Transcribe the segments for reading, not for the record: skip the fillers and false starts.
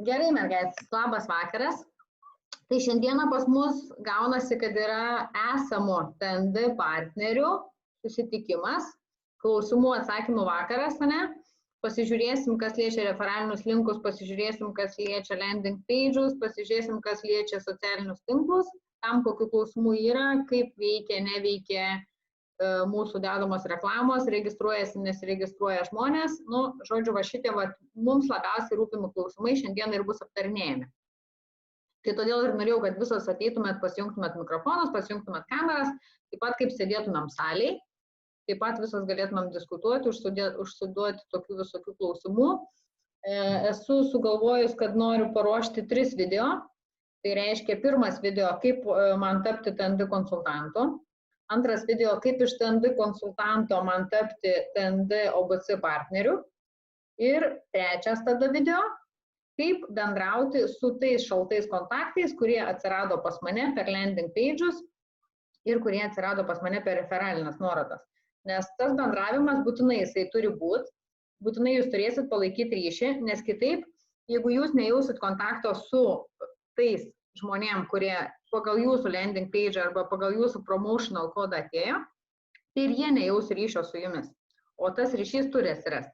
Gerai, mergaitės, labas vakaras. Tai šiandieną pas mus gaunasi, kad yra esamo TND partnerių susitikimas, klausimų atsakymų vakaras, ne? Pasižiūrėsim, kas liečia referalinius linkus, pasižiūrėsim, kas liečia landing pages, pasižiūrėsim, kas liečia socialinius tinklus, tam kokių klausimų yra, kaip veikia, neveikia mūsų dedamos reklamos, registruojasi, nesiregistruoja žmonės. Nu, žodžiu, va šitie mums labiausiai rūpimi klausimai šiandien ir bus aptarinėjami. Tai todėl ir norėjau, kad visos ateitumėt, pasijungtumėt mikrofonus, pasijungtumėt kameras, taip pat kaip sėdėtumėm saliai, taip pat visos galėtumėm diskutuoti, užsiduoti tokių visokių klausimų. Esu sugalvojus, kad noriu paruošti 3 video. Tai reiškia, pirmas video, kaip man tapti TND konsultantu. Antras video, kaip iš TND konsultanto man tapti TND OBC partneriu. Ir trečias tada video, kaip bendrauti su tais šaltais kontaktais, kurie atsirado pas mane per landing pages ir kurie atsirado pas mane per referalinės nuorodas. Nes tas bendravimas būtinai jisai turi būti, būtinai jūs turėsit palaikyti ryšį, nes kitaip, jeigu jūs nejausit kontakto su tais žmonėm, kurie pagal jūsų landing page arba pagal jūsų promotional kodą atėjo, tai ir jie nejaus ryšio su jumis. O tas ryšys turi atsirasti.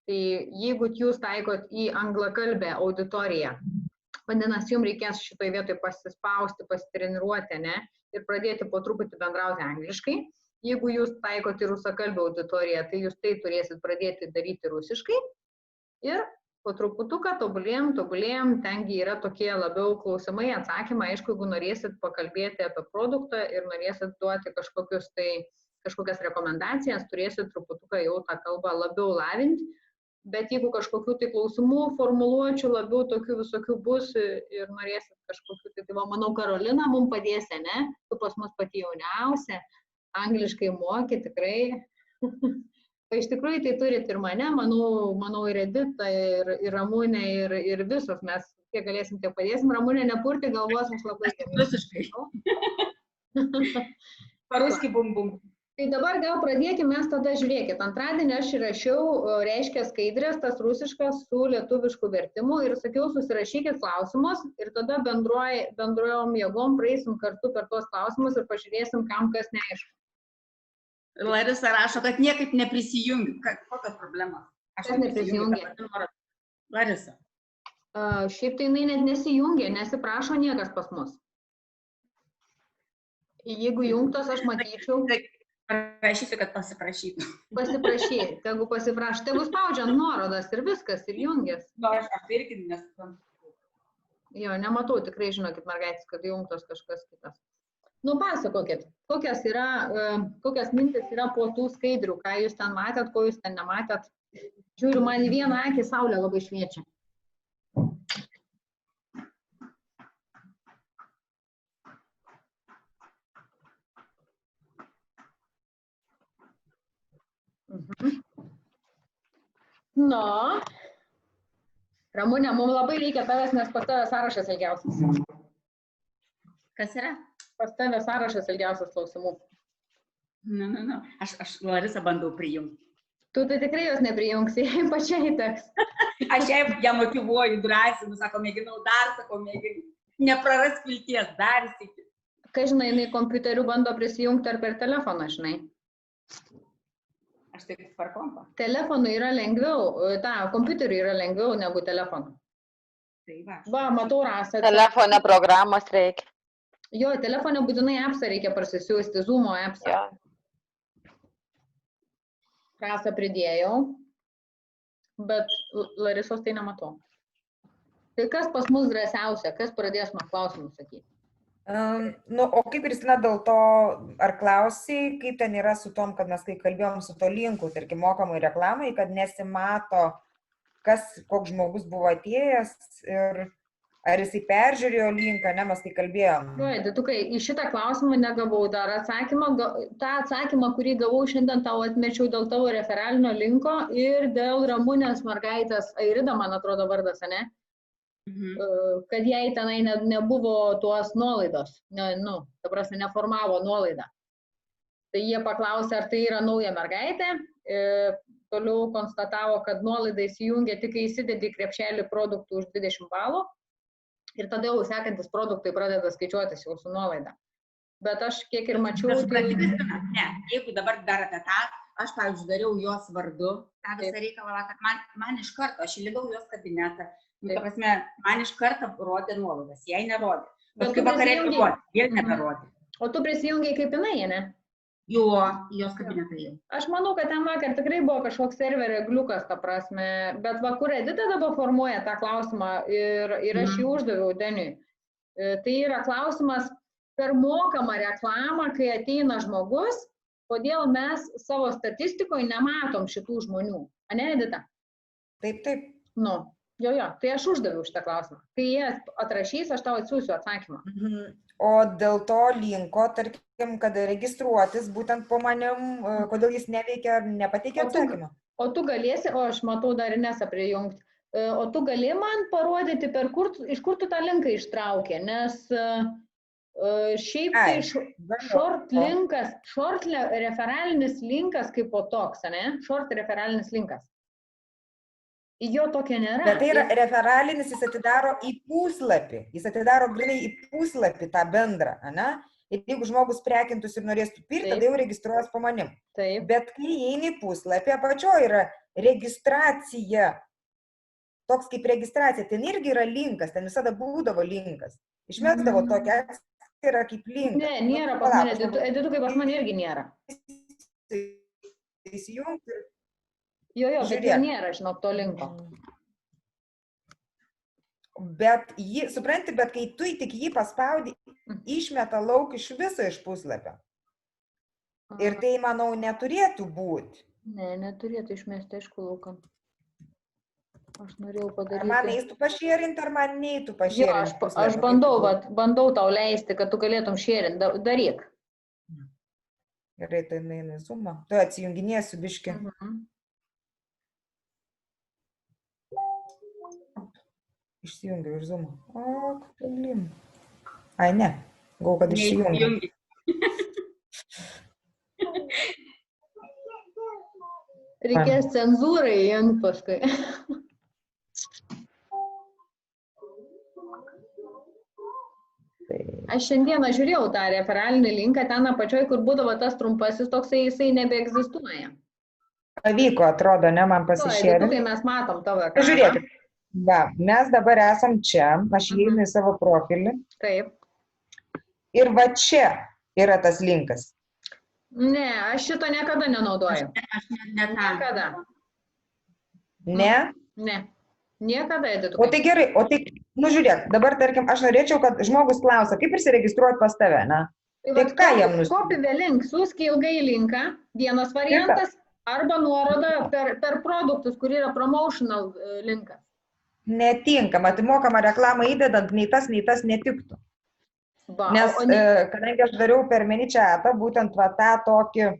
Tai jeigu jūs taikot į anglakalbę auditoriją, vadinasi, jums reikės šitoj vietoj pasispausti, pasitreniruoti, ne, ir pradėti po truputį bendrauti angliškai. Jeigu jūs taikot į rusakalbę auditoriją, tai jūs tai turėsit pradėti daryti rusiškai. Ir po truputuką tobulėjam, tengi yra tokie labiau klausimai, atsakymai, aišku, jeigu norėsit pakalbėti apie produktą ir norėsit duoti kažkokias rekomendacijas, turėsit truputuką jau tą kalbą labiau lavinti, bet jeigu kažkokių tai klausimų, formuluočių labiau tokių visokių bus ir norėsit kažkokių, tai manau, Karolina mums padės, ne? Tu pas mus pati jauniausia, angliškai moki tikrai. Iš tikrųjų, tai turit ir mane, manau ir Edita, ir Ramunė, ir visos mes, kiek galėsim, tiek padėsim. Ramunė, nepurti galvos, aš labai visiškai. Paruski bum. Tai dabar gal pradėkime, mes tada žiūrėkit. Antradienį aš įrašiau, reiškia skaidrės, tas rusiškas su lietuvišku vertimu ir sakiau, susirašykit klausimus ir tada bendrojom jėgom praeisim kartu per tuos klausimus ir pažiūrėsim, kam kas neaišku. Larisa rašo, kad niekaip neprisijungi. Kokios problemos? Aš neprisijungia. Larisa. Šiaip tai jinai net nesijungia, nesiprašo niekas pas mus. Jeigu jungtos, aš matyčiau. Prašysiu, kad pasiprašytų. Pasiprašyt, jeigu pasiprašo. Tegu spaudžiant nuorodas ir viskas, ir jungias. Aš irgi nesuprantu. Jo, nematau, tikrai žinokit, mergaitės, kad jungtos kažkas kitas. Nu, pasakokit, kokias mintis yra po tų skaidrių, ką jūs ten matėt, ko jūs ten nematėt. Žiūriu, man į vieną akį saulė labai šviečia. Nu, Ramunė, mums labai reikia tavęs, nes pas tavęs sąrašas ilgiausias. Kas yra? Pas tavęs sąrašas ilgiausias klausimų. Aš Larisa bandau prijungti. Tu tai tikrai jos neprijungsi, pačiai teks. Aš ją motyvuoju, drąsinu, sako, mėginau. Nepraras vilties, dar sykį. Kai žinai, jinai kompiuteriu bando prisijungti ar per telefoną, žinai. Aš taip per kompą. Telefonui yra lengviau, kompiuteriu yra lengviau negu telefonu. Tai va. Va, matau Rasą. Telefone programos reikia. Jo, telefone būtinai appsą reikia parsisiųsti, Zoomo appsą. Ja. Rasą pridėjau, bet Larisos tai nematau. Tai kas pas mus drąsiausia, kas pradės man klausimus sakyti? O kaip Kristina dėl to, ar klausiai, kaip ten yra su tom, kad mes kai kalbėjom su to linku, tarkim, mokamai reklamai, kad nesimato, koks žmogus buvo atėjęs ir ar jisai peržiūrėjo linką, ne, mes kai kalbėjom. Ditukai, į šitą klausimą negavau dar atsakymą. Ta atsakymą, kurį gavau šiandien, tau atmečiau dėl tavo referalinio linko ir dėl Ramunės mergaitės, Airida, man atrodo vardas, ne? Kad jai tenai nebuvo tuos nuolaidos, ta prasme, neformavo nuolaidą. Tai jie paklausė, ar tai yra nauja mergaitė. toliau konstatavo, kad nuolaida įsijungia tik kai įsidedi į krepšelį produktų už 20 balų ir tada jau sekantis produktai pradeda skaičiuotis jau su nuolaida. Bet aš kiek ir mačiau, Ne, jeigu dabar dar apie tą, aš, pavyzdžiui, dariau jos vardu, tą visą reikalą, kad man iš karto, aš įlydau jos kabinetą, ta prasme, man iš karto rodė nuolaidas, jai nerodė. Bet kaip vakarė rodė, vėl neberodė. O tu prisijungiai kaip jinai, ne? Jo, jos kabinetą jau. Aš manau, kad ten vakar tikrai buvo kažkoks serverio gliukas, ta prasme, bet va, kur Edita dabar formuoja tą klausimą ir aš jį uždaviau Deniui. Tai yra klausimas per mokamą reklamą, kai ateina žmogus, kodėl mes savo statistikoje nematom šitų žmonių. Ane, Edita? Taip, taip. Nu, jo, tai aš uždaviau šitą klausimą. Kai jie atrašys, aš tau atsiųsiu atsakymą. O dėl to linko, tarkim, kad registruotis būtent po manim, kodėl jis neveikia ar nepateikia atsakymą? O tu galėsi, o aš matau dar Inesą prijungti, o tu gali man parodyti, iš kur tu tą linką ištraukė, nes šiaip tai short referalinis linkas kaip po toks, ne? Short referalinis linkas. Jo tokio nėra. Bet tai yra referalinis, jis atidaro į puslapį. Jis atidaro grinai į puslapį tą bendrą, ne? Ir jeigu žmogus prekintųsi ir norės pirkti, tada jau registruos po manim. Taip. Bet kai įeini į puslapį, apačioje yra registracija. Toks kaip registracija. Ten irgi yra linkas, ten visada būdavo linkas. Išmesdavo tokia, yra kaip linkas. Ne, nėra pas mane. Editų kaip pas mane irgi nėra. Įsijungti ir... Jo, bet jo nėra, žinok, to linko. Bet jį, supranti, bet kai tu tik jį paspaudi, išmeta lauk iš viso iš puslapio. Ir tai, manau, neturėtų būti. Ne, neturėtų išmesti, aišku, lauką. Aš norėjau padaryti. Ar man eistų pašėrinti, ar man neįtų pašėrinti? Jo, aš bandau tau leisti, kad tu galėtum šėrinti. Daryk. Gerai, tai eina į Zoomą. Tu atsijunginėsiu biškį. Išsijungiu iš Zoomą. O, blin. Ai, ne. Gau, kad išsijungiu. Reikės cenzūrai įjungti paskui. Aš šiandieną žiūrėjau tą referalinį linką, ten apačioj, kur būdavo tas trumpasis, toksai jisai nebeegzistuoja. Pavyko, atrodo, ne, man pasišėrinti. Kai mes matom tavo ekraną. Žiūrėkit. Va, mes dabar esam čia, aš įeinu į savo profilį. Taip. Ir va čia yra tas linkas. Ne, aš šito niekada nenaudoju. Aš niekada. Ne? Ne. Niekada, Editu. O tai gerai, nu žiūrėk, dabar, tarkim, aš norėčiau, kad žmogus klausia, kaip prisiregistruoti pas tave, ne? Tai ką jam nusiųsti? Copy the link, siųsk ilgai linką, vienas variantas, arba nuoroda per produktus, kur yra promotional linkas. Netinkama, tai mokama reklamą įdedant, nei tas netiktų. Nes, kadangi aš dariau per miničiatą, būtent va tą tokį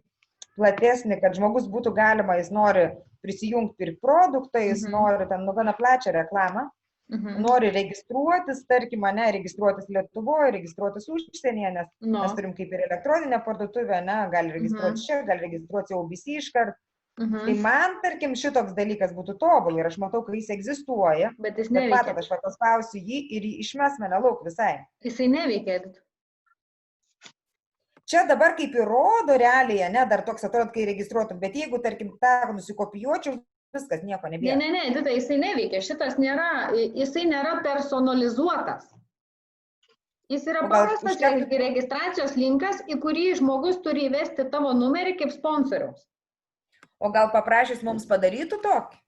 platesnį, kad žmogus būtų galima, jis nori prisijungti ir produktą, jis nori ten gana plačią reklamą, nori registruotis, tarkim, ne, registruotis Lietuvoje, registruotis užsienyje, nes mes turim kaip ir elektroninę parduotuvę, ne, gali registruotis čia, gali registruotis OBC iškart. Tai man, tarkim, šitoks dalykas būtų tobulai ir aš matau, kai jis egzistuoja, bet jis neveikia. Matot, aš paspausiu jį ir išmes mane lauk visai. Jisai neveikia. Čia dabar kaip ir rodo realiai, ne, dar toks atrodo, kai registruotum, bet jeigu, tarkim, tą nusikopijuočiau, viskas, nieko nebėra. Ne, Edita, jisai neveikia, šitas jisai nėra personalizuotas. Jis yra paprastas registracijos linkas, į kurį žmogus turi įvesti tavo numerį kaip sponsoriaus. O gal paprašys mums padarytų tokį?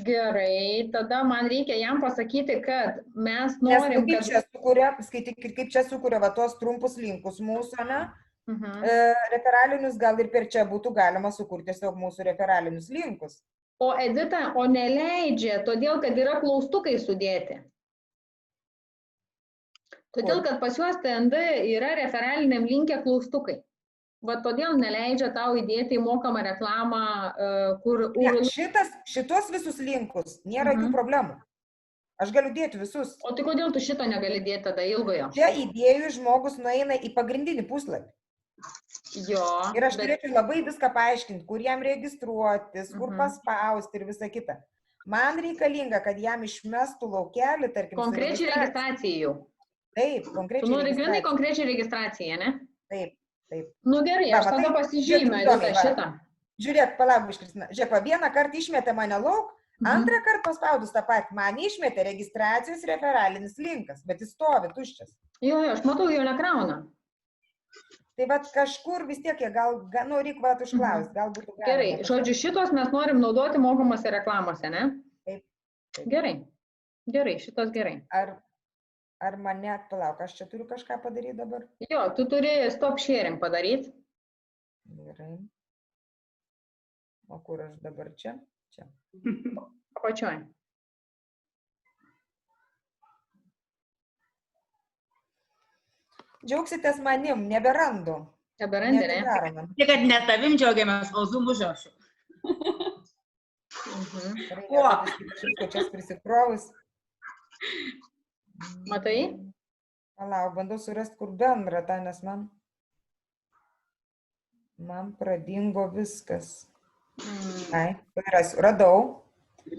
Gerai, tada man reikia jam pasakyti, kad mes norim, kaip čia sukuria va tos trumpus linkus mūsų, ne? Referalinius, gal ir per čia būtų galima sukurti tiesiog mūsų referalinius linkus. O Edita, o neleidžia, todėl, kad yra klaustukai sudėti. Todėl, kad pas juos TND yra referaliniam linke klaustukai. Va todėl neleidžia tau įdėti į mokamą reklamą, kur... Šitos visus linkus nėra jokių problemų. Aš galiu dėti visus. O tai kodėl tu šito negali dėti tada ilgojo? Čia įdėjus žmogus nueina į pagrindinį puslapį. Jo. Ir aš turėčiau labai viską paaiškinti, kur jam registruotis, kur paspausti ir visa kita. Man reikalinga, kad jam išmestų laukelį, tarkim, Konkrečiai registracijai jau. Taip, Tu konkrečiai nori grinai registracijai. konkrečiai registraciją, ne? Taip, taip. Nu gerai, Va, aš tada matai, pasižymę žiūrėk, įdomiai, va. šitą. Žiūrėk, palauk, Kristina. Žiūrėk, va, vieną kartą išmetė mane lauk, antrą kartą paspaudus tą patį, man išmetė registracijos referalinis linkas, bet jis stovi tuščias. Jo, aš matau, jo nekrauna. Tai va kažkur vis tiek, gal, nu, reik va užklausti, gal būtų galima. Gerai, žodžiu, šitos mes norim naudoti mokomose reklamose, ne? Taip. Gerai, gerai, šitos gerai. Ar mane, palauk, aš čia turiu kažką padaryti dabar? Jo, tu turi stop sharing padaryti. Gerai. O kur aš dabar čia? Čia. Apačioj. Džiaugsitės manim, neberandu. Neberandi, ne? Neatidaroma. Tik, kad ne tavim džiaugiamės, o Zoom užrašu. Čia prisikrovus. Matai? Palauk, bandau surasti, kur bendra ta, nes man pradingo viskas. Ai, radau.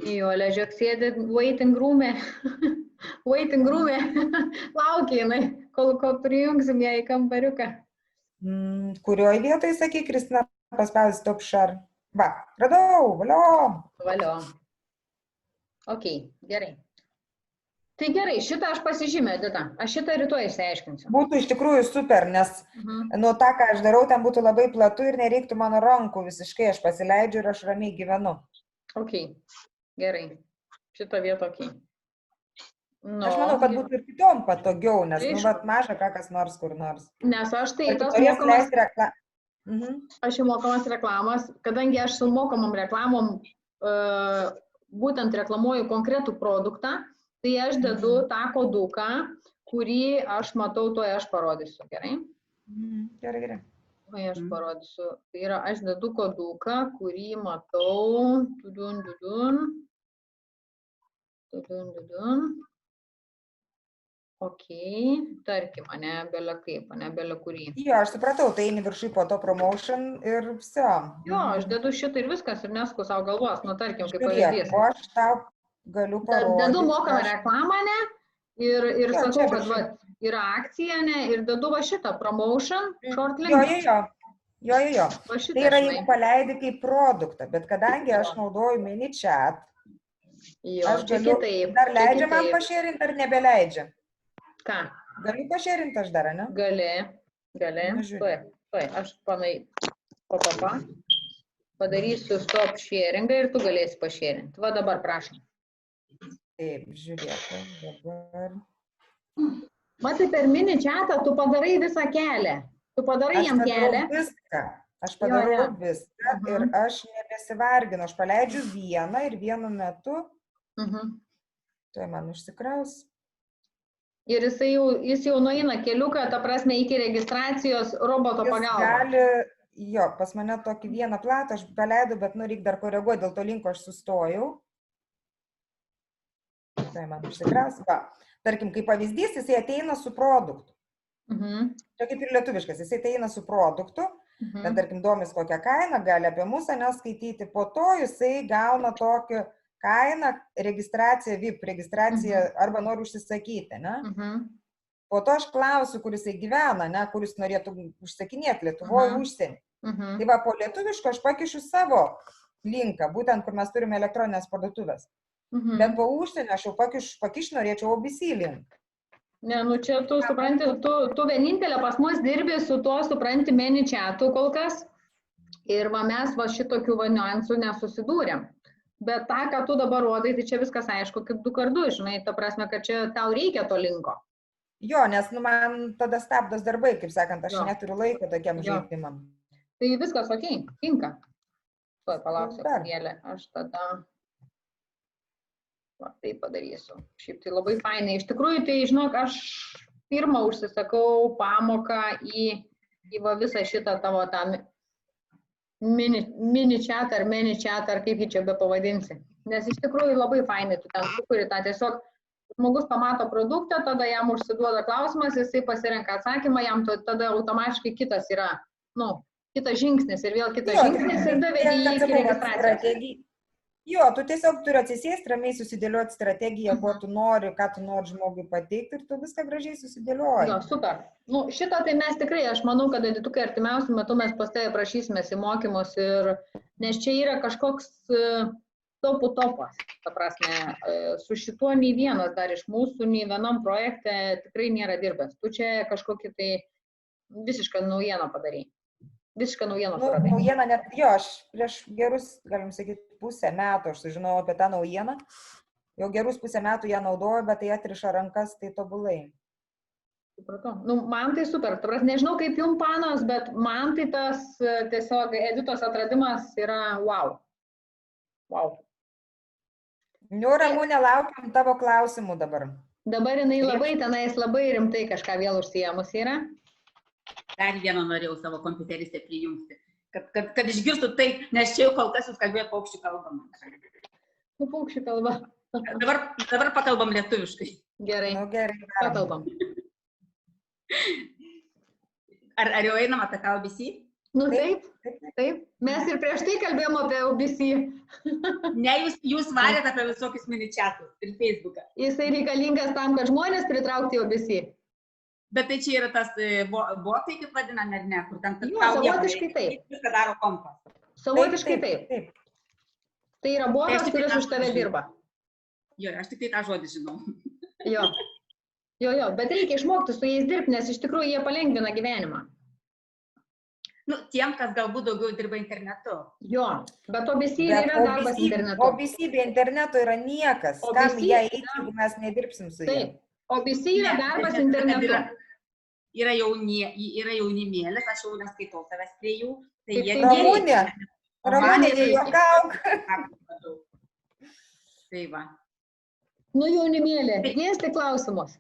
Jo, ležiok sėdė waiting room'e. Waiting room'e. Laukia jinai, kol prijungsim ją į kambariuką. Kurioje vietoje, sakyk, Kristina, paspaudys stop share. Va, radau, valio. Valio. Ok, gerai. Tai gerai, šitą aš pasižymė, Edita. Aš šitą rytoj išsiaiškinsiu. Būtų iš tikrųjų super, nes nuo tą, ką aš darau, ten būtų labai platu ir nereiktų mano rankų visiškai. Aš pasileidžiu ir aš ramiai gyvenu. Ok, gerai. Šitą vietą ok. Nu, aš manau, kad būtų ir kitom patogiau, nes, nu, vat maža ką kas nors kur nors. Nes aš tai tas mokamas... Aš jau mokamas reklamas, kadangi aš su mokamam reklamom būtent reklamuoju konkretų produktą, tai aš dedu tą koduką, kurį aš matau, to aš parodysiu, gerai? Gerai, gerai. Tai aš parodysiu. Tai yra, aš dedu koduką, kurį matau. Ok, tarkim, ne bele kaip, ne bele kurį. Jo, aš supratau, tai eini viršui po to promotion ir viso. Jo, aš dedu šitą ir viskas ir nesku savo galvos, nu tarkim, kaip pavyzdys. O aš tau galiu parodyti. Dedu mokamą reklamą, ne? Ir sakau, kad va, yra akcija, ne? Ir dedu va šitą promotion, short link. Jo. Tai yra, jeigu paleidi kaip produktą, bet kadangi aš naudoju ManyChat, aš galiu, dar leidžia man pašėrinti ar nebeleidžia? Ką? Galiu pašėrinti aš dar, ne? Gali. Tuoj, aš padarysiu stop sharingą ir tu galėsi pašėrinti. Va dabar prašom. Taip, žiūrėk, dabar. Matai, per ManyChatą tu padarai visą kelią. Tu padarai jam kelią. Aš padarau viską ir aš nebesivarginu. Aš paleidžiu vieną ir vienu metu. Tai man užsikraus. Ir jis jau nueina keliuką, ta prasme, iki registracijos roboto pagalba. Jis gali, jo, pas mane tokį vieną platą, aš paleidau, bet reikia dar koreguoti, dėl to linko aš sustojau. Tai man užsikraus. Va, tarkim, kaip pavyzdys, jisai ateina su produktu. Čia kaip ir lietuviškas, jisai ateina su produktu, ten, tarkim, domis kokią kainą, gali apie mūsų neskaityti, po to jisai gauna tokį kainą, registracija, VIP registracija, arba noriu užsisakyti, ne? Po to aš klausiu, kur jisai gyvena, ne, kur jis norėtų užsakinėti, Lietuvoje, užsienį. Tai va, po lietuviško aš pakišiu savo linką, būtent, kur mes turime elektroninės parduotuvės. Bet po užsienio aš jau pakiš norėčiau OBC link. Ne, nu čia tu supranti, tu vienintelė pas mus dirbi su tuo, supranti, ManyChatu kol kas. Ir va mes va šitokių niuansų nesusidūrėm. Bet tą, ką tu dabar rodai, tai čia viskas aišku, kaip 2x2, žinai, ta prasme, kad čia tau reikia to linko. Jo, nes nu, man tada stabdos darbai, kaip sakant, aš neturiu laiko tokiam žaidimam. Tai viskas ok, tinka. Tuoj palauksiu, gėlė, aš tada va, tai padarysiu. Šiaip tai labai fainai. Iš tikrųjų, tai žinok, aš pirmą užsisakau pamoką į va visą šitą tavo tą ManyChat ar kaip jį čia be pavadinsi. Nes iš tikrųjų labai fainai tu ten sukuri tą tiesiog žmogus pamato produktą, tada jam užsiduoda klausimas, jisai pasirenka atsakymą, jam tada automatiškai kitas yra kitas žingsnis ir vėl kitas žingsnis ir davedi jį iki registracijos. Jo, tu tiesiog turi atsisėsti, ramiai susidėlioti strategiją, ko tu nori, ką tu nori žmogui pateikti ir tu viską gražiai susidėlioji. Jo, super. Šitą tai mes tikrai, aš manau, kad Editukai artimiausiu metu mes pas tave prašysimės į mokymus, nes čia yra kažkoks topų topas. Ta prasme, su šituo nei vienas dar iš mūsų, nei vienam projekte tikrai nėra dirbęs. Tu čia kažkokį tai visišką naujieną padarai. Visišką naujieną suradai. Naujieną net, aš prieš gerus, galim sakyti, pusę metų aš sužinojau apie tą naujieną. Jau gerus pusę metų ją naudoju, bet tai atriša rankas, tai tobulai. Supratau. Man tai super. Nežinau kaip jum panos, bet man tai tas tiesiog Editos atradimas yra wow. Wow. Ramūne, laukiam tavo klausimų dabar. Dabar jinai labai rimtai kažką vėl užsiėmus yra. Dar vieną norėjau savo kompiuteristę prijungti, kad išgirstų tai, nes čia jau kol kas jūs kalbėjot paukščių kalbą. Paukščių kalba. Dabar pakalbam lietuviškai. Gerai. Gerai. Pakalbam. Ar jau einam apie tą OBC? Taip. Mes ir prieš tai kalbėjom apie OBC. Ne, jūs varėt apie visokius mini-chatus ir Facebooką. Jisai reikalingas tam, kad žmonės pritraukti į OBC. Bet tai čia yra tas botai, kaip vadiname, ar ne? Kur ten savotiškai taip. Viską daro kompas. Savotiškai taip. Tai yra botas, kuris už tave dirba. Jo, aš tik tai tą žodį žinau. Jo, bet reikia išmokti su jais dirbti, nes iš tikrųjų jie palengvina gyvenimą. Tiem, kas galbūt daugiau dirba internetu. Jo, bet OBC yra darbas internetu. OBC be interneto yra niekas. Kam jie eiti, jeigu mes nedirbsim su jais? OBC yra darbas internetu. Yra jaunimėlis, aš jau neskaitau savęs prie jų. Ramūnė, juokauk. Tai va. Jaunimėlė, dėsti klausimus.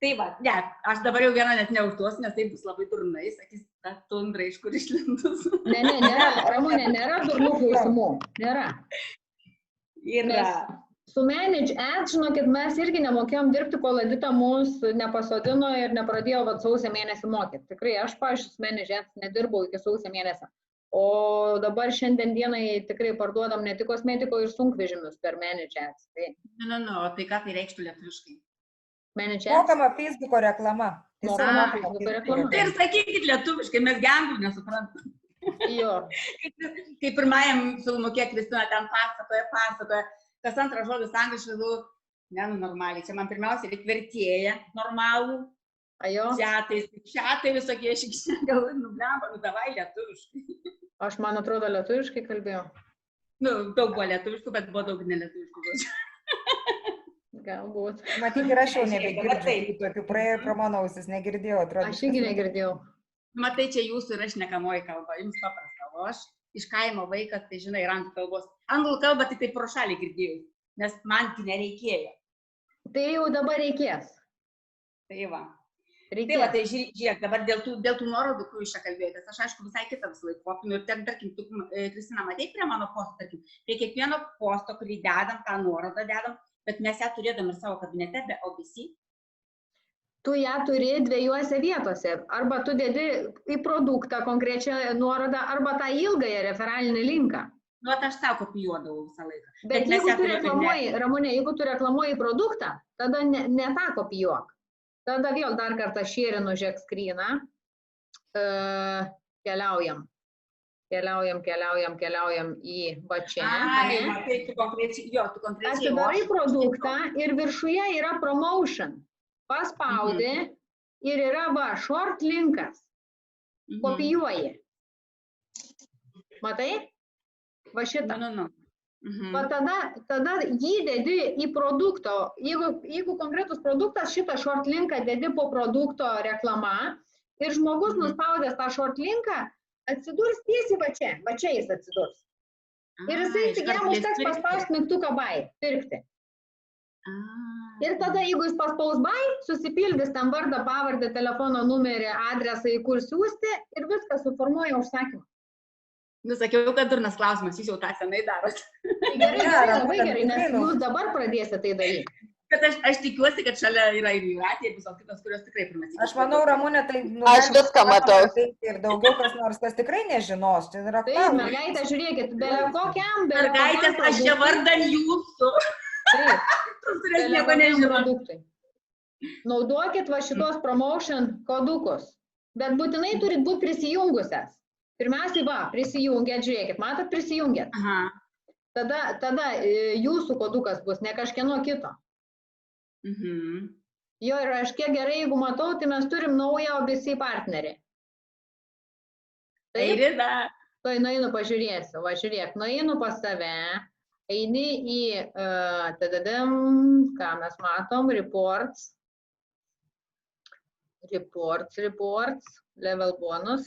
Tai va, ne, aš dabar jau vieną net neužduosiu, nes tai bus labai durnai, sakys, ta tundra iš kur išlindus. Ne, nėra, Ramūnė, nėra durnų klausimų. Nėra. Yra. Su Manage Ads, žinokit, mes irgi nemokėjom dirbti, kol Edita mūsų nepasodino ir nepradėjo sausio mėnesį mokyti. Tikrai, aš, pavyzdžiui, su Manage Ads nedirbau iki sausio mėnesio. O dabar šiandien dienai tikrai parduodam ne tik kosmetiko ir sunkvežimius per Manage Ads. Tai ką tai reikštų lietuviškai? Manage Ads? Mokama Facebooko reklama. Tai ir sakykit lietuviškai, mes gambių nesuprantam. Jo. Kaip pirmajam filmukė Kristina ten pasakoja. Kas antras žodis angliškai, normaliai. Čia man pirmiausia reikia vertėja normalų. Čiatai visokie šikščiai, gal nublemba, davai lietuviškai. Aš, man atrodo, lietuviškai kalbėjau. Daug buvo lietuviškų, bet buvo daug nelietuviškų žodžių. Galbūt. Matyt, ir aš jau nebegirdėjau. Tokių praėjo pro mano ausis, negirdėjau. Aš irgi negirdėjau. Matai, čia jūsų yra šnekamoji kalba, jums paprasta, o aš iš kaimo vaikas, tai žinai, ir anglų kalbos. Anglų kalbą tik tai pro šalį girdėjau, nes man tai nereikėjo. Tai jau dabar reikės. Tai va. Tai žiūrėk, dabar dėl tų nuorodų, kur iš čia kalbėjotės, aš aišku visai kitą visą laiką kopinu ir tarkim, tu, Kristina, matei prie mano posto, tarkim, prie kiekvieno posto, kurį dedam, tą nuorodą dedam, bet mes ją turėdam ir savo kabinete be OBC. Tu ją turi dviejose vietose. Arba tu dedi į produktą konkrečią nuorodą, arba tą ilgąją referalinį linką. Aš savo kopijuodavau visą laiką. Bet jeigu tu reklamuoji, Ramūnė, jeigu tu reklamuoji produktą, tada ne tą kopijuok. Tada vėl dar kartą šėrinu žiek screeną. Keliaujam į va čia. Tai tu konkrečiai. Atidarai produktą ir viršuje yra promotion. Paspaudi ir yra short linkas. Kopijuoji. Matai? Va šitą. Va tada jį dedi į produkto. Jeigu konkretus produktas, šitą short linką dedi po produkto reklama ir žmogus nuspaudęs tą short linką atsidurs tiesiai va čia. Va čia jis atsidurs. Ir jisai tik jam užteks paspausti mygtuką buy, pirkti. Ir tada, jeigu jis paspaus buy, susipildys tam vardą, pavardę, telefono numerį, adresą, į kur siūsti ir viskas suformuoja užsakymą. Sakiau, kad durnas klausimas, jūs jau tą senai darot. Gerai, labai gerai, nes jūs dabar pradėsite tai daryti. Bet aš tikiuosi, kad šalia yra ir Jūratė, ir visos kitos, kurios tikrai pirmas. Aš manau, Ramunė, tai Aš viską matau. Ir daugiau kas nors, kas tikrai nežinos. Tai yra Taip, mergaitė, žiūrėkit, kokiam, mergaitės, aš čia vardan jūsų. Taip, kurios nieko nežino. Produktui. Naudokit va šitos promotion kodukus, bet būtinai turit būti prisijungusias. Pirmiausiai, prisijungėt, žiūrėkit, matot, prisijungėt. Aha. Tada jūsų kodukas bus, ne kažkieno kito. Mhm. Jo, ir aš kiek gerai, jeigu matau, tai mes turim naują OBC partnerį. Tai Rida. Tai nueinu pažiūrėsiu, va žiūrėk, nueinu pas save, eini į, ką mes matom, reports, level bonus,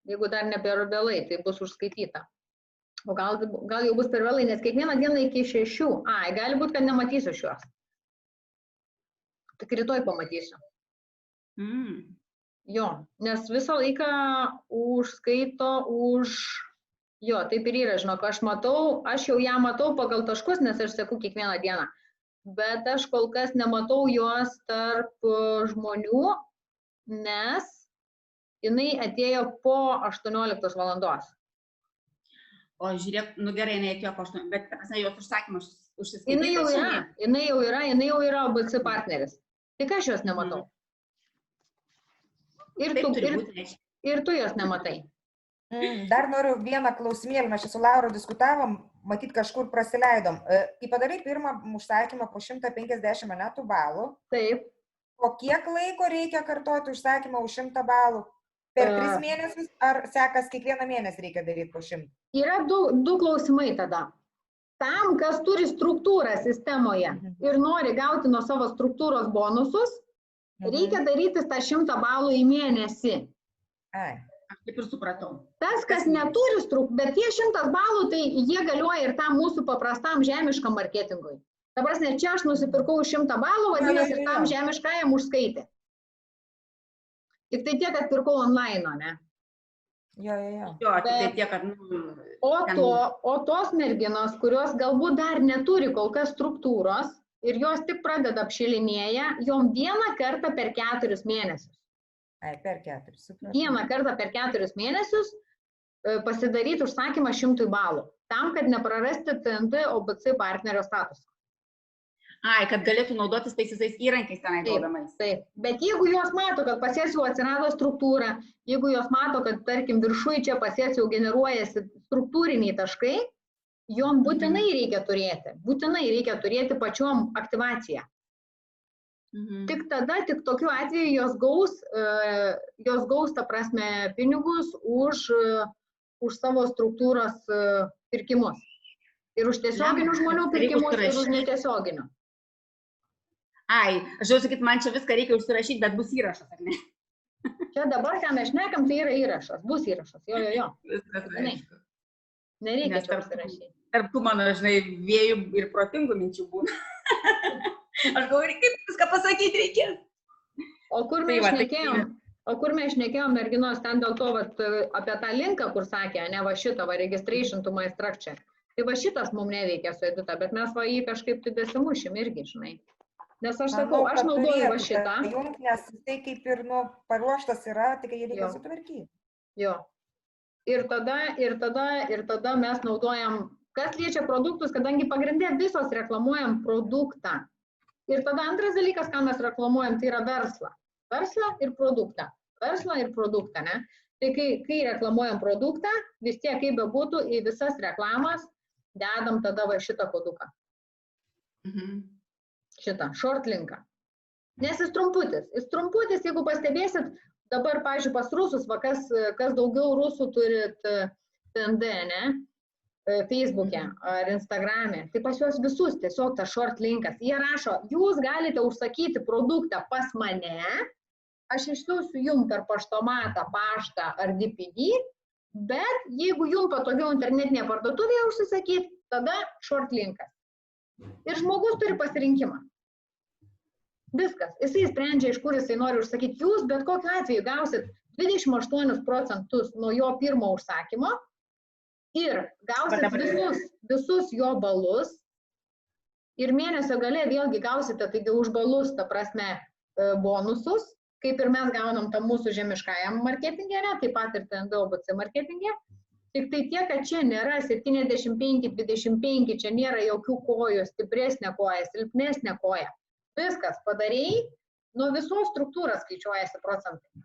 jeigu dar ne per vėlai, tai bus užskaityta. O gal jau bus per vėlai, nes kiekvieną dieną iki 6, gali būti, kad nematysiu šios. Tik rytoj pamatysiu. Jo, nes visą laiką užskaito už... Jo, taip ir yra, žinok, aš jau ją matau pagal taškus, nes aš seku kiekvieną dieną. Bet aš kol kas nematau jos tarp žmonių, nes jinai atėjo po 18 valandos. O žiūrėk, gerai, jinai atėjo po 18, bet jos užsakymas užsiskaitė. Jinai jau yra OBC partneris. Tik aš jos nematau. Ir tu jos nematai. Dar noriu vieną klausimėlį, mes čia su Laura diskutavom, matyt kažkur prasileidom. Kai padarai pirmą užsakymą po 150 balų, taip. Po kiek laiko reikia kartoti užsakymą už 100 balų? Per 3 mėnesius ar sekas kiekvieną mėnesį reikia daryti po 100? Yra du klausimai tada. Tam, kas turi struktūrą sistemoje ir nori gauti nuo savo struktūros bonusus, reikia daryti tą 100 balų į mėnesį. Aš taip ir supratau. Tas, kas neturi struktūrą, bet tie 100 balų, tai jie galioja ir tam mūsų paprastam žemiškam marketingui. Ta prasme, čia aš nusipirkau 100 balų, vadinasi, ir tam žemiškajam užskaitė. Tik tai tiek, kad pirkau online, ne? Jo. Jo, tik tai tiek, kad... O tos merginos, kurios galbūt dar neturi kol kas struktūros ir jos tik pradeda apšilinėję, jom vieną kartą per 4 mėnesius. Per 4, supratau. Vieną kartą per 4 mėnesius pasidaryti užsakymą 100 balų, tam, kad neprarasti TNT OBC partnerio statusą. Kad galėtų naudotis tais įrankiais tenai duodamais. Taip. Bet jeigu jos mato, kad pas jas jau atsirado struktūra, jeigu jos mato, kad, tarkim, viršui čia pas jas jau generuojasi struktūriniai taškai, jom būtinai reikia turėti pačiom aktyvaciją. Tik tada, tik tokiu atveju jos gaus, ta prasme, pinigus už savo struktūros pirkimus. Ir už tiesioginių žmonių pirkimus, ir už netiesioginių. Aš jau sakyt, man čia viską reikia užsirašyti, bet bus įrašas, ar ne? Čia dabar, ką mes šnekam, tai yra įrašas. Bus įrašas, jo. Nereikia čia užsirašyti. Tarp tų mano, žinai, vėjų ir protingų minčių būna. Aš galvoju, kaip viską pasakyti reikės. O kur mes šnekėjom, merginos, ten dėl to, apie tą linką, kur sakė, ne va šitą, registration to my structure. Tai va šitas mums neveikia su Edita, bet mes va jį kažkaip tai desimušim irgi, žinai. Nes aš sakau, aš naudoju va šitą. Nes tai kaip ir paruoštas yra, tik jį reikia sutvarkyti. Jo. Ir tada mes naudojam, kas liečia produktus, kadangi pagrindė visos reklamuojam produktą. Ir tada antras dalykas, ką mes reklamuojam, tai yra verslą. Verslą ir produktą. Ne? Tai kai reklamuojam produktą, vis tiek kaip bebūtų, į visas reklamas dedam tada va šitą koduką. Šitą, short linką. Nes jis trumputis, jeigu pastebėsit, dabar, pavyzdžiui, pas rusus, va, kas daugiau rusų turit TND, ne? Facebook'e ar Instagram'e, tai pas juos visus tiesiog tas short linkas. Jie rašo, jūs galite užsakyti produktą pas mane, aš išsiųsiu jum per paštomatą, paštą ar DPD, bet jeigu jum patogiau internetinėje parduotuvėje užsisakyti, tada short linkas. Ir žmogus turi pasirinkimą. Viskas. Jisai sprendžia, iš kur jisai nori užsakyti. Jūs bet kokiu atveju gausit 28% nuo jo pirmo užsakymo ir gausit visus jo balus ir mėnesio gale vėlgi gausite taigi už balus, ta prasme, bonusus, kaip ir mes gaunam tam mūsų žemiškajam marketingė, taip pat ir TNDOBC marketingė. Tik tai tiek, kad čia nėra 75-25, čia nėra jokių kojų, stipresnė koja, silpnesnė koja. Viskas padarėjai, nuo visos struktūros skaičiuojasi procentai.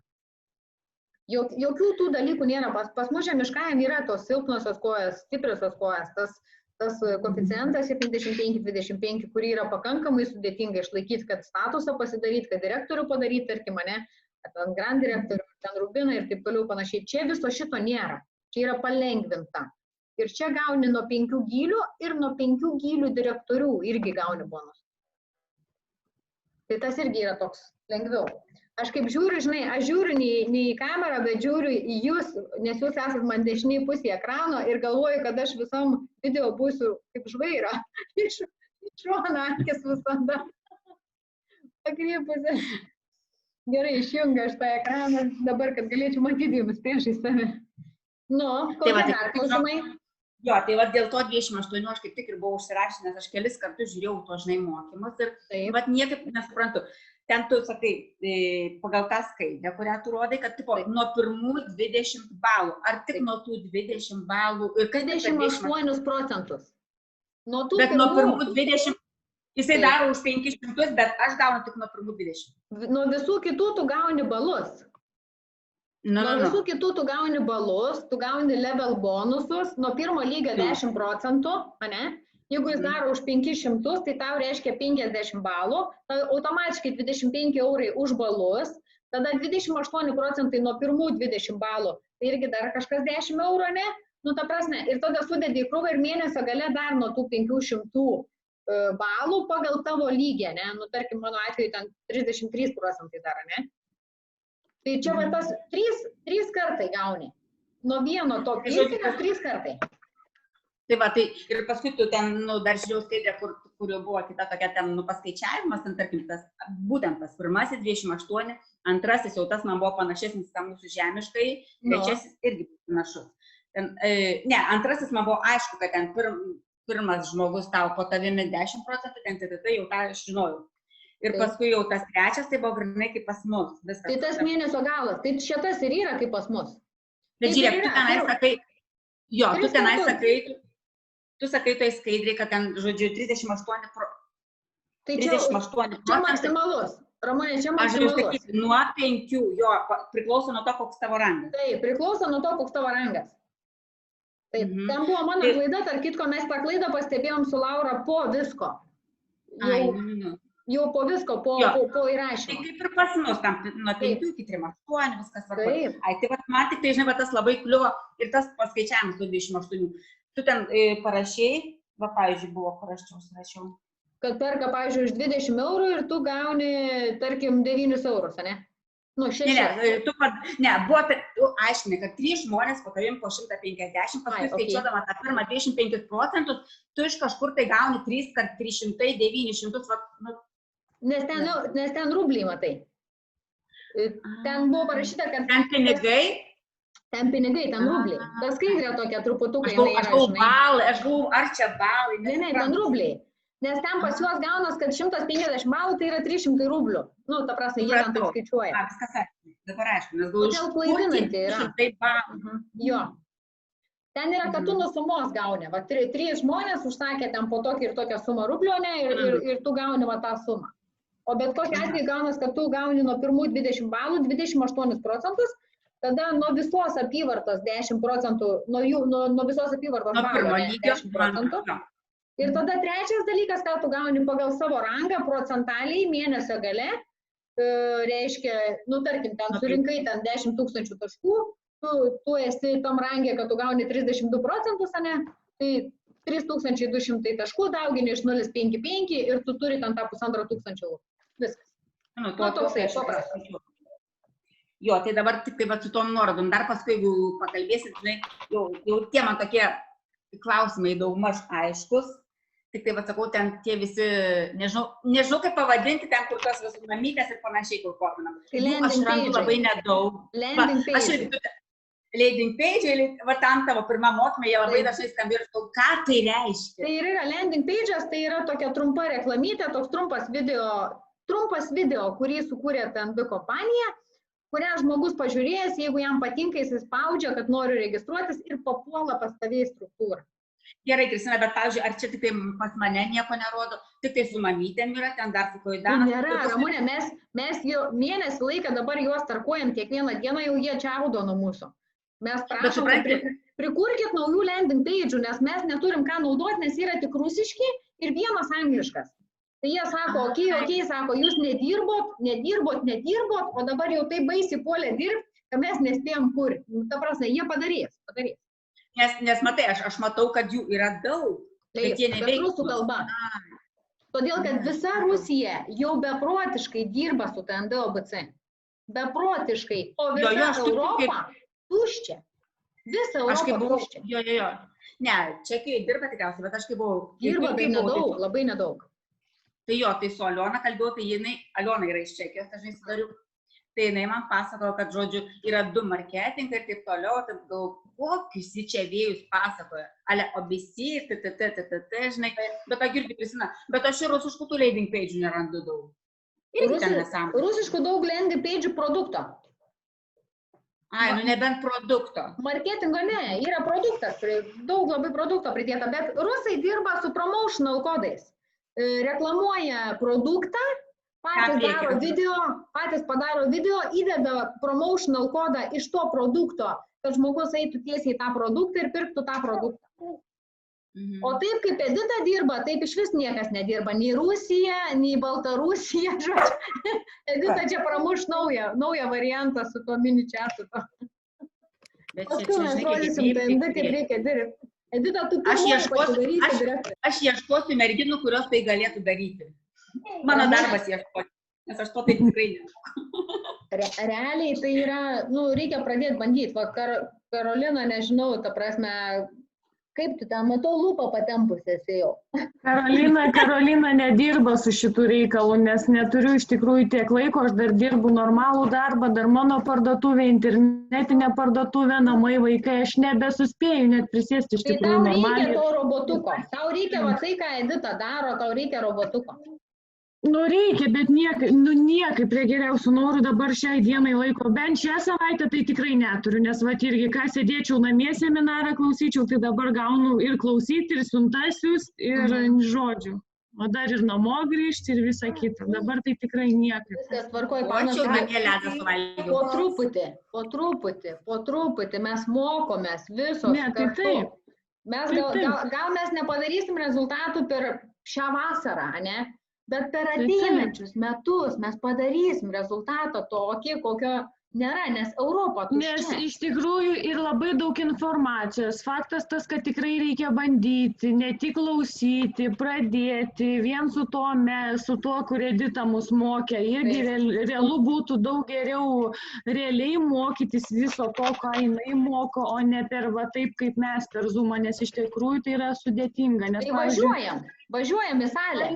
Jokių tų dalykų nėra. Pas mus žemiškajam yra tos silpnosios kojas, stipriosios kojas, tas koeficientas 75-25, kurį yra pakankamai sudėtinga išlaikyti, kad statusą pasidaryti, kad direktorių padaryti, tarkim, ne, ten grand direktorių, ten rubiną ir taip toliau panašiai. Čia viso šito nėra. Čia yra palengvinta. Ir čia gauni nuo 5 gylių ir nuo 5 gylių direktorių irgi gauni bonus. Tai tas irgi yra toks lengviau. Aš kaip žiūriu, žinai, aš žiūriu ne į kamerą, bet žiūriu į jūs, nes jūs esat man dešiniai pusėje ekrano ir galvoju, kad aš visam video būsiu kaip žvaira. Iš šono akis visada pakrypusi. Gerai, išjungiu aš tą ekraną dabar, kad galėčiau matyti jums priešai save. Nu, kokie dar klausimai? Jo, tai va dėl to 28 aš kaip tik ir buvau užsirašęs, nes aš kelis kartus žiūrėjau to, žinai, mokymus ir vat niekaip nesuprantu. Ten tu sakai, pagal tą skaidrę, kurią tu rodai, kad tipo, nuo pirmų 20 balų, ar tik nuo tų 20 balų ir kad 28%. Bet nuo pirmų 20, jisai daro už 500, bet aš gaunu tik nuo pirmų 20. Nuo visų kitų tu gauni balus. Nuo visų kitų tu gauni balus, tu gauni level bonusus, nuo pirmo lygio 10%, ne? Jeigu jis daro už 500, tai tau reiškia 50 balų, tai automatiškai 25 eurai už balus, tada 28% nuo pirmų 20 balų, tai irgi dar kažkas 10 eurų, ne? Nu, ta prasme, ir tada sudedi į krūvą ir mėnesio gale dar nuo tų 500 balų pagal tavo lygį, ne? Nu, tarkim, mano atveju ten 33% dar, ne? Tai čia va tas 3 kartai gauni. Nuo vieno to pirkinio 3 kartai. Tai va, tai ir paskui tu ten, nu, dar žiūrėjau skaidrę, kur buvo kita tokia ten, nu, paskaičiavimas, ten, tarkim, tas, būtent tas pirmasis 28, antrasis jau tas man buvo panašesnis tam mūsų žemiškai, trečiasis irgi panašus. Ten, ne, antrasis man buvo aišku, kad ten pirmas žmogus tau po tavimi 10%, ten tai jau tą aš žinojau. Ir paskui jau tas trečias, tai buvo grinai kaip pas mus. Viskas. Tai tas mėnesio galas, tai šitas ir yra kaip pas mus. Bet žiūrėk, tu tenai sakai, jo, tu tenai sakai, tu sakai tai skaidriai, kad ten, žodžiu, 38%. Tai čia maksimalus. Ramonė, čia maksimalus. Aš sakysiu, nuo 5, jo, priklauso nuo to, koks tavo rangas. Taip, priklauso nuo to, koks tavo rangas. Taip, ten buvo mano klaida, tarp kitko, mes tą klaidą pastebėjom su Laura po visko. Jau po visko, po įrašymo. Tai kaip ir pas mus, tam nuo 5 iki 3-8, viskas svarbu. Ai, tai man tik tai, žinai, tas labai kliuvo ir tas paskaičiavimas nuo 28. Tu ten parašiai, va, pavyzdžiui, buvo, kur aš čia užsirašiau. Kad perka, pavyzdžiui, už 20 eurų ir tu gauni, tarkim, 9 eurus, ne? Nu, 6. Ne, buvo, aiškinai, kad 3 žmonės po tavim po 150, paskui skaičiuodama tą pirmą 25%, tu iš kažkur tai gauni 3 kart 300, 900, nu, Nes ten rubliai, matai. Ten buvo parašyta, kad... Ten pinigai? Ten pinigai, ten rubliai. Ta skaidrė tokia truputukai. Aš buvau balai, ar čia balai. Ne, ten rubliai. Nes ten pas juos gaunas, kad 150 balų tai yra 300 rublių. Nu, ta prasme, jie ten taip skaičiuoja. Viskas aišku, dabar aišku, nes galvoju, kodėl klaidinanti yra. 300 balų. Jo. Ten yra, kad tu nuo sumos gauni. Va, 3 žmonės užsakė ten po tokį ir tokią sumą rublių, ne, ir tu gauni va tą sumą. O bet kokiu atveju gaunas, kad tu gauni nuo pirmų 20 balų 28%, tada nuo visos apyvartos 10%, nuo visos apyvartos balų 10%. Ir tada trečias dalykas, ką tu gauni pagal savo rangą procentaliai mėnesio gale, reiškia, nu tarkim, ten surinkai ten 10 000 taškų, tu esi tam rangė, kad tu gauni 32%, ne, tai 3200 taškų daugini iš 0,55 ir tu turi ten tą 1500. Viskas. Nu, toksai paprastas. Jo, tai dabar tik tai su tom nuorodom, dar paskui, jeigu pakalbėsit, žinai, jau tie man tokie klausimai daugmaž aiškus, tik tai atsakau, ten tie visi, nežinau kaip pavadinti, ten kur tos visus mamytės ir panašiai, kur forminam. Aš randu labai nedaug. Landing page, va tam tavo pirmą mokymą, jie labai dažnai skambėjo, ką tai reiškia? Tai yra landing page'as, tai yra tokia trumpa reklamytė, toks trumpas video, kurį sukūrė TND kompanija, kurią žmogus pažiūrėjęs, jeigu jam patinka, jis spaudžia, kad noriu registruotis ir papuola pas tave į struktūrą. Gerai, Kristina, bet, pavyzdžiui, ar čia tik tai pas mane nieko nerodo, tik tai su mamytėm yra, ten dar su Koidanas. Nėra, Ramunė, mes jau mėnesį laiką dabar juos tarkuojam, kiekvieną dieną jau jie čia audo nuo mūsų. Mes prašom, prikurkit naujų landing page'ų, nes mes neturim ką naudoti, nes yra tik rusiški ir vienas angliškas. Tai jie sako, okei, sako, jūs nedirbot, o dabar jau taip baisiai puolė dirbti, kad mes nespėjom kurti. Ta prasme, jie padarys. Nes matai, aš matau, kad jų yra daug, bet jie neveikia. Rusų kalba. Todėl, kad visa Rusija jau beprotiškai dirba su TND-OBC. Beprotiškai. O visa Europa tuščia. Visa Europa tuščia. Jo. Ne, čekiai dirba tikriausiai, bet aš kaip buvau. Dirba tai nedaug, labai nedaug. Tai jo, tai su Aliona kalbėjau, tai Aliona yra iš Čekijos, aš įsidariu. Tai jinai man pasakojo, kad, žodžiu, yra 2 marketingai ir taip toliau, tai gal kokius į čia vėjus pasakoja. Ale OBC, žinai, bet aš irgi prisimenu, bet aš ir rusiškų tų landing page'ų nerandu daug. Rusiškų daug landing page'ų produkto. Ai, nu nebent produkto. Marketingo ne, yra produktas, daug labai produkto pridėta, bet rusai dirba su promotional kodais. Reklamuoja produktą, patys padaro video, įdeda promotional kodą iš to produkto, kad žmogus eitų tiesiai į tą produktą ir pirktų tą produktą. O taip kaip Edita dirba, taip iš vis niekas nedirba. Nei Rusija, nei Baltarusija. Edita čia pramuš naują variantą su tuo mini chatu. Paskui mes rodysim TND, kaip reikia dirbti. Edita, tu pasidarysi direktorį. Aš ieškosiu merginų, kurios tai galėtų daryti. Mano darbas ieškoti, nes aš to tai tikrai nežinau. Realiai tai yra, reikia pradėti bandyti. Va, Karolina, nežinau, ta prasme, kaip tu ten, matau, lūpą patempusi esi jau. Karolina nedirba su šitų reikalų, nes neturiu iš tikrųjų tiek laiko, aš dar dirbu normalų darbą, dar mano parduotuvė, internetinė parduotuvė, namai, vaikai, aš nebesuspėju net prisėsti iš tikrųjų normaliai. Tai tau reikia to robotuko, tau reikia va tai, ką Edita daro, tau reikia robotuko. Reikia, bet niekaip prie geriausių norų dabar šiai dienai laiko, bent šią savaitę tai tikrai neturiu, nes va irgi, ką sėdėčiau namie seminarą klausyčiau, tai dabar gaunu ir klausyti, ir siuntasius, ir žodžių. O dar ir namo grįžti ir visą kitą. Dabar tai tikrai niekaip. Viskas tvarkoja, po truputį mes mokomės visos kartu. Gal mes nepadarysim rezultatų per šią vasarą, ne? Bet per ateinančius metus mes padarysim rezultatą tokį, kokio nėra, nes Europa tuščia. Nes iš tikrųjų ir labai daug informacijos. Faktas tas, kad tikrai reikia bandyti, ne tik klausyti, pradėti, vien su tuo, kur Edita mus mokė. Irgi realu būtų daug geriau realiai mokytis viso to, ką jinai moko, o ne per va taip, kaip mes per Zoomą, nes iš tikrųjų tai yra sudėtinga. Nes, važiuojam į salę.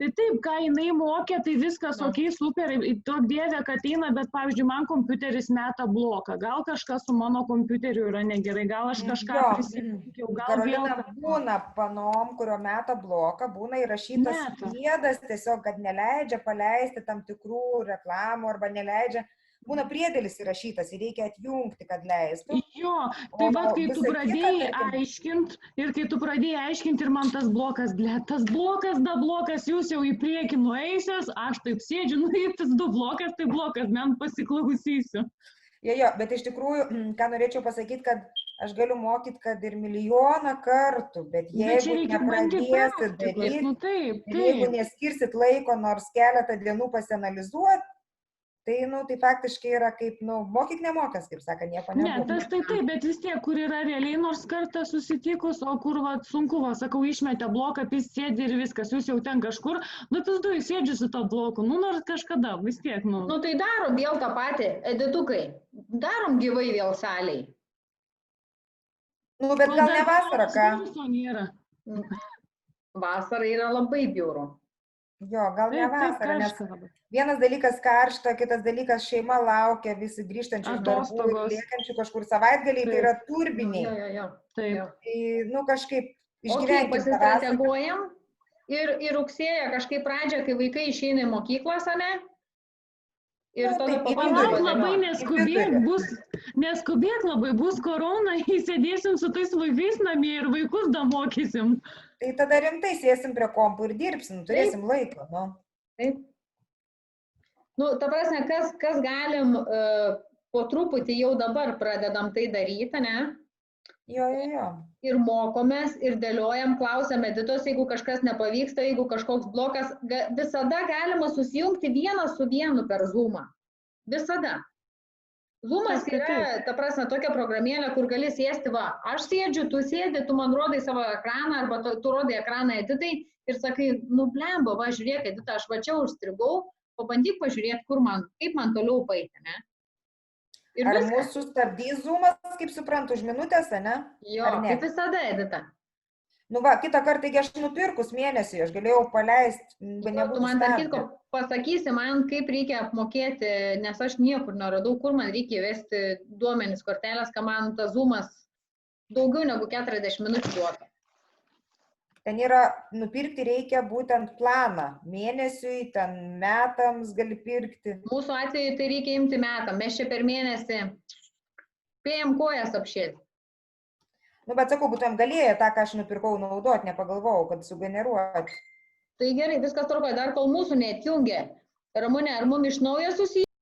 Tai taip, ką jinai mokė, tai viskas okei, super, duok dievė, kad eina, bet, pavyzdžiui, man kompiuteris meta bloką. Gal kažkas su mano kompiuteriu yra negerai, gal aš kažką prisiminiau, gal vėl... Karolina, būna panom, kurio meta bloką, būna įrašytas priedas tiesiog, kad neleidžia paleisti tam tikrų reklamų arba neleidžia. Būna priedėlis įrašytas ir reikia atjungti, kad leistų. Jo, tai va, kai tu pradėjai aiškinti ir man tas blokas, da blokas, jūs jau į priekį nueisios, aš taip sėdžiu, tas blokas, tai blokas, man pasiklausysiu. Jo, bet iš tikrųjų, ką norėčiau pasakyti, kad aš galiu mokyti, kad ir milijoną kartų, bet jeigu nepradėsit daryti, jeigu neskirsit laiko nors keletą dienų pasianalizuoti, tai, tai faktiškai yra kaip, mokyk nemokęs, kaip sako, nieko nebūna. Ne, tas tai taip, bet vis tiek, kur yra realiai nors kartą susitikus, o kur, sunku, sakau, išmetė bloką, sėdi ir viskas, jūs jau ten kažkur, pizdu, sėdžiu su to bloku, nors kažkada, vis tiek, tai darom vėl tą patį, Editukai, darom gyvai vėl saliai. Bet gal ne vasarą, ką? Vasara yra labai bjauru. Jo, gal ne Taip, taip, vasarą, nes karšta labai. vienas dalykas karšta, kitas dalykas šeima laukia, visi grįžtančių iš darbų ir Atostogos. liekančių kažkur savaitgaliai, tai yra turbiniai. Jo. Taip. Tai, nu, kažkaip Ok, išgyvenkime vasarą. pasistrateguojam ir rugsėje kažkaip pradžią, kai vaikai išeina į mokyklas, ane? Ir Nu, tada taip, į Palauk vidurį. labai, Vidurį. neskubėk labai, bus korona, įsėdėsim su tais vaikais namie ir vaikus damokysim. Tai tada rimtai sėsim prie kompų ir dirbsim, turėsim laiko. Nu. Taip. Nu, ta prasme, kas galim po truputį jau dabar pradedam tai daryti, ne? Jo. Ir mokomės, ir dėliojam, klausiam editos, jeigu kažkas nepavyksta, jeigu kažkoks blokas, visada galima susijungti vienas su vienu per Zoomą. Visada. Zoomas yra, ta prasme, tokia programėlė, kur gali sėsti, va, aš sėdžiu, tu sėdi, tu man rodai savo ekraną, arba tu rodai ekraną editai ir sakai, nu blemba, va, žiūrėk, edita, aš va čia užstrigau, pabandyk pažiūrėti, kaip man toliau paeiti, ne? Ir Ar viskas. mūsų stabdys Zoomas, kaip suprantu, už minutės, ne? Jo, Ar ne? kaip visada, Edita. Nu va, kitą kartą, taigi aš nupirkus mėnesį, aš galėjau paleisti, Tu man tarp kitko pasakysi man, kaip reikia apmokėti, nes aš niekur neradau, kur man reikia įvesti duomenis kortelės, kad man tas Zoomas daugiau negu 40 minučių duotų. Ten yra, nupirkti reikia būtent planą. Mėnesiui, ten metams gali pirkti. Mūsų atveju tai reikia imti metam. Mes čia per mėnesį spėjom kojas apšėti. Nu, bet sakau, būtum galėję tą, ką aš nupirkau, naudoti, nepagalvojau, kad sugeneruoti. Tai gerai, viskas tvarkoja, dar kol mūsų neatjungė. Ramūnė, ar mums iš naujo susijungė?